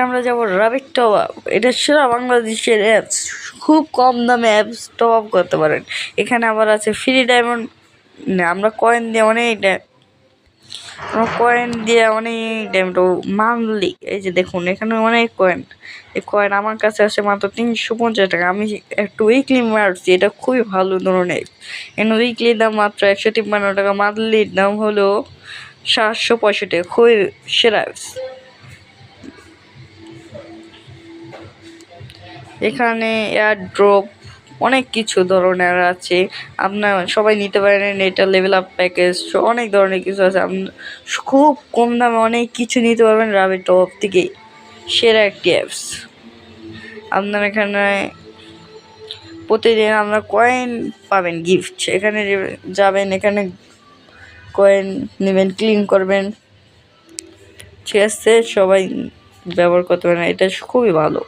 আমরা যাবো rabbit top up. এটা সেরা বাংলাদেশের অ্যাপস, খুব কম দামে অ্যাপস টপ আপ করতে পারেন। এখানে আবার আছে ফ্রি ডায়মন্ড, আমরা কয়েন দিয়ে অনেক ডায়মন্ড মান্থলি। এই যে দেখুন এখানে অনেক কয়েন, এই কয়েন আমার কাছে আসে মাত্র 350 টাকা। আমি একটু উইকলি মারছি, এটা খুবই ভালো ধরনের। এখানে উইকলি দাম মাত্র 153 টাকা, মান্থলির দাম হলো 765 টাকা, খুবই সেরা অ্যাপস। এখানে এয়ারড্রপ অনেক কিছু ধরনের আছে, আপনার সবাই নিতে পারেন। এটা লেভেল আপ প্যাকেজ, অনেক ধরনের কিছু আছে। আপনার খুব কম দামে অনেক কিছু নিতে পারবেন রাবিট টপ থেকে। সেরা একটি অ্যাপস। আপনার এখানে প্রতিদিন আপনার কয়েন পাবেন গিফট। এখানে যাবেন, এখানে কয়েন নেবেন, ক্লিন করবেন, ঠিক আছে? সবাই ব্যবহার করতে পারেন, এটা খুবই ভালো।